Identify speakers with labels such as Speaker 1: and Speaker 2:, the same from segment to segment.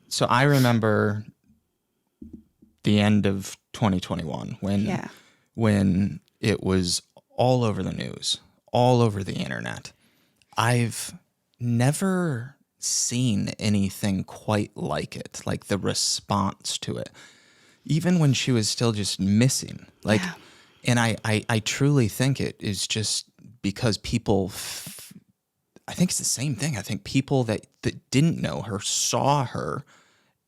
Speaker 1: So I remember the end of 2021 when it was all over the news, all over the internet. I've never seen anything quite like it, like the response to it, even when she was still just missing. Like,
Speaker 2: Yeah.
Speaker 1: and I truly think it is just because people, I think it's the same thing. I think people that didn't know her saw her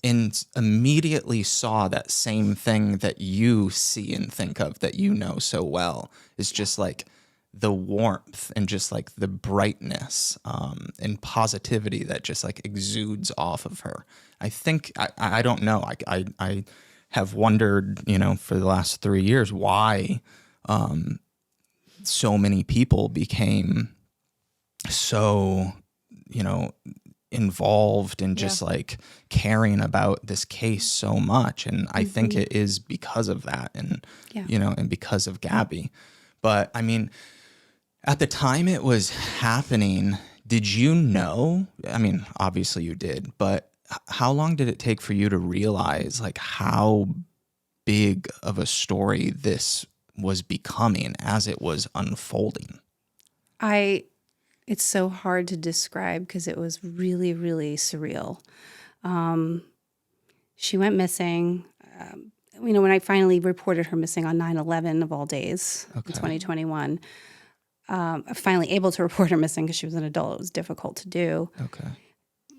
Speaker 1: and immediately saw that same thing that you see and think of that you know so well. Is just like the warmth and just like the brightness and positivity that just like exudes off of her. I think, I don't know, I have wondered, for the last 3 years why so many people became so, involved and just like caring about this case so much. And I think it is because of that and, and because of Gabby. But I mean, at the time it was happening, did you know? I mean, obviously you did, but how long did it take for you to realize like how big of a story this was becoming as it was unfolding?
Speaker 2: It's so hard to describe because it was really, really surreal. She went missing. When I finally reported her missing on 9/11 of all days in 2021, finally able to report her missing because she was an adult. It was difficult to do.
Speaker 1: Okay.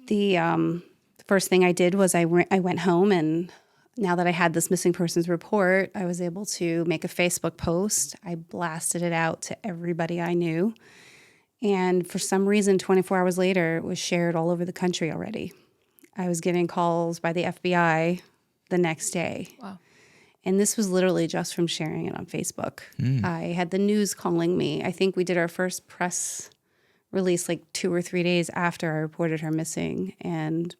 Speaker 2: The first thing I did was I went home, and now that I had this missing persons report, I was able to make a Facebook post. I blasted it out to everybody I knew. And for some reason, 24 hours later, it was shared all over the country already. I was getting calls by the FBI the next day.
Speaker 3: Wow.
Speaker 2: And this was literally just from sharing it on Facebook. I had the news calling me. I think we did our first press release like 2 or 3 days after I reported her missing. And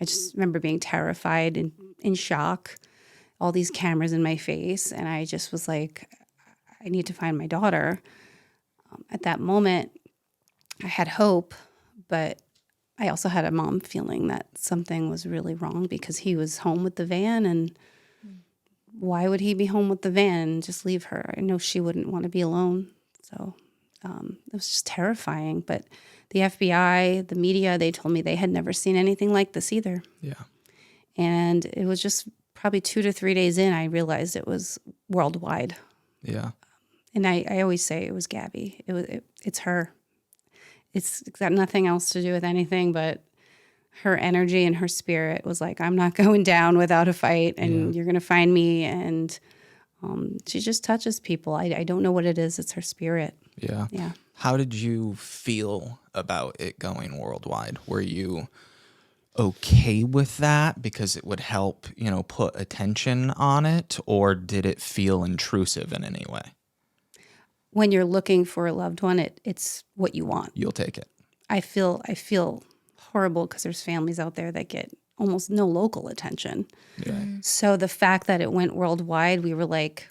Speaker 2: I just remember being terrified and in shock, all these cameras in my face. And I just was like, I need to find my daughter. At that moment, I had hope, but I also had a mom feeling that something was really wrong because he was home with the van, and why would he be home with the van and just leave her? I know she wouldn't want to be alone. So it was just terrifying. But the FBI, the media, they told me they had never seen anything like this either.
Speaker 1: Yeah.
Speaker 2: And it was just probably 2 to 3 days in, I realized it was worldwide.
Speaker 1: Yeah.
Speaker 2: And I always say it was Gabby. It's her. It's got nothing else to do with anything, but her energy and her spirit was like, I'm not going down without a fight, and you're going to find me. And she just touches people. I don't know what it is. It's her spirit.
Speaker 1: Yeah.
Speaker 2: Yeah.
Speaker 1: How did you feel about it going worldwide? Were you okay with that because it would help, put attention on it, or did it feel intrusive in any way?
Speaker 2: When you're looking for a loved one, it's what you want.
Speaker 1: You'll take it.
Speaker 2: I feel horrible because there's families out there that get almost no local attention.
Speaker 1: Yeah.
Speaker 2: So the fact that it went worldwide, we were like,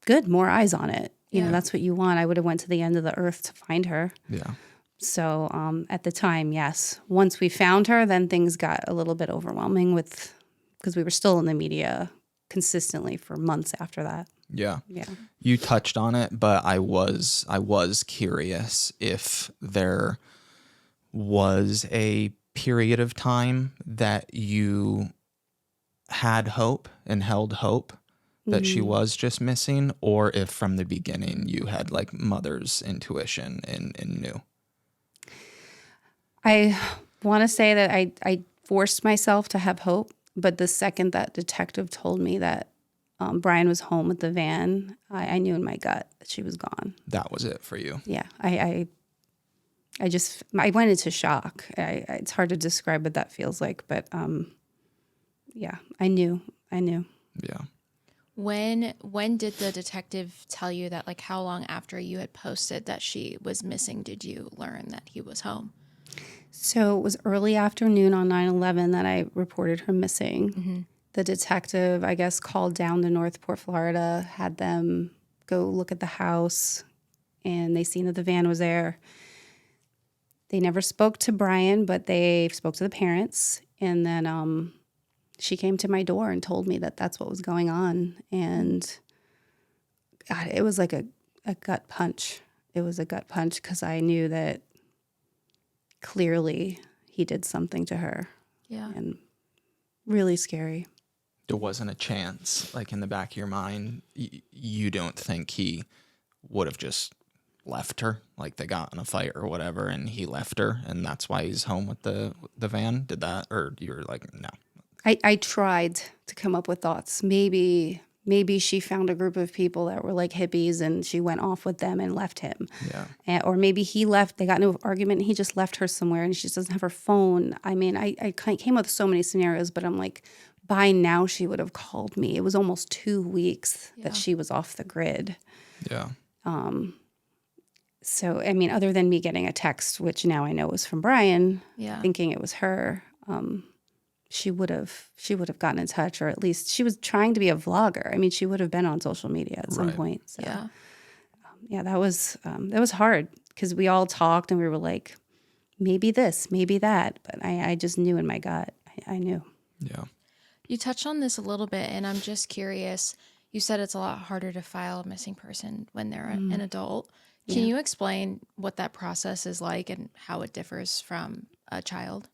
Speaker 2: good, more eyes on it. You know, that's what you want. I would have went to the end of the earth to find her.
Speaker 1: Yeah.
Speaker 2: So at the time, yes. Once we found her, then things got a little bit overwhelming because we were still in the media consistently for months after that.
Speaker 1: Yeah.
Speaker 2: Yeah.
Speaker 1: You touched on it, but I was curious if there was a period of time that you had hope and held hope that she was just missing, or if from the beginning you had like mother's intuition and knew.
Speaker 2: I want to say that I forced myself to have hope, but the second that detective told me that Brian was home with the van, I knew in my gut that she was gone.
Speaker 1: That was it for you.
Speaker 2: Yeah, I went into shock. It's hard to describe what that feels like, but yeah, I knew.
Speaker 1: Yeah.
Speaker 3: When did the detective tell you that, like, how long after you had posted that she was missing did you learn that he was home?
Speaker 2: So it was early afternoon on 9/11 that I reported her missing. Mm-hmm. The detective, I guess, called down to Northport, Florida, had them go look at the house, and they seen that the van was there. They never spoke to Brian, but they spoke to the parents. And then she came to my door and told me that that's what was going on. And God, it was like a gut punch. It was a gut punch because I knew that clearly he did something to her.
Speaker 3: Yeah.
Speaker 2: And really scary.
Speaker 1: There wasn't a chance, like in the back of your mind, you don't think he would have just left her, like they got in a fight or whatever, and he left her, and that's why he's home with the van? Did that, or you were like, no?
Speaker 2: I tried to come up with thoughts. Maybe she found a group of people that were like hippies and she went off with them and left him.
Speaker 1: Yeah.
Speaker 2: Or maybe he left, they got into an argument and he just left her somewhere and she just doesn't have her phone. I mean, I came up with so many scenarios, but I'm like, by now she would have called me. It was almost 2 weeks that she was off the grid.
Speaker 1: Yeah.
Speaker 2: So, I mean, other than me getting a text, which now I know was from Brian, thinking it was her, she would have gotten in touch, or at least she was trying to be a vlogger. I mean, she would have been on social media at some point. So, that was hard because we all talked and we were like, maybe this, maybe that. But I just knew in my gut. I knew.
Speaker 1: Yeah.
Speaker 3: You touched on this a little bit, and I'm just curious. You said it's a lot harder to file a missing person when they're an adult. Can you explain what that process is like and how it differs from a child?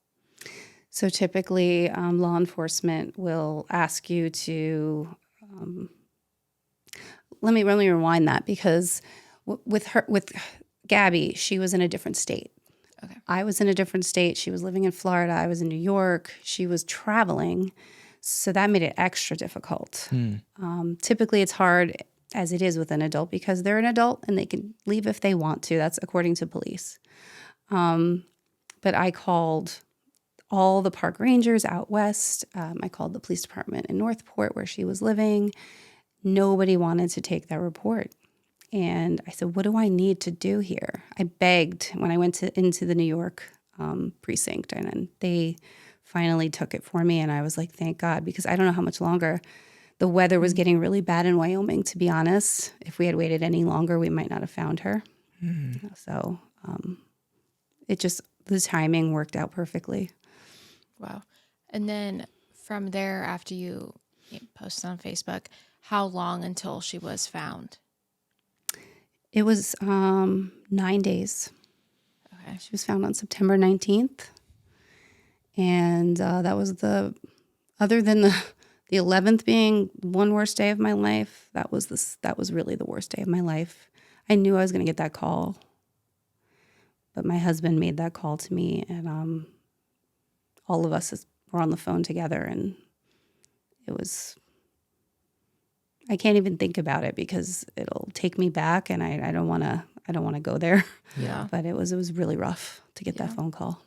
Speaker 2: So typically, law enforcement will ask you to. Let me rewind that because with Gabby, she was in a different state.
Speaker 3: Okay.
Speaker 2: I was in a different state. She was living in Florida. I was in New York. She was traveling, so that made it extra difficult. Typically, it's hard as it is with an adult because they're an adult and they can leave if they want to. That's according to police. But I called all the park rangers out west. I called the police department in Northport where she was living. Nobody wanted to take that report. And I said, what do I need to do here? I begged when I went into the New York precinct, and then they finally took it for me. And I was like, thank God, because I don't know how much longer. The weather was getting really bad in Wyoming, to be honest. If we had waited any longer, we might not have found her. So the timing worked out perfectly.
Speaker 3: Wow. And then from there, after you posted on Facebook, how long until she was found?
Speaker 2: It was 9 days.
Speaker 3: Okay.
Speaker 2: She was found on September 19th. And that was other than the 11th being one worst day of my life, that was really the worst day of my life. I knew I was going to get that call. But my husband made that call to me, and all of us were on the phone together, and it was, I can't even think about it because it'll take me back, and I don't want to go there.
Speaker 3: Yeah.
Speaker 2: But it was really rough to get that phone call.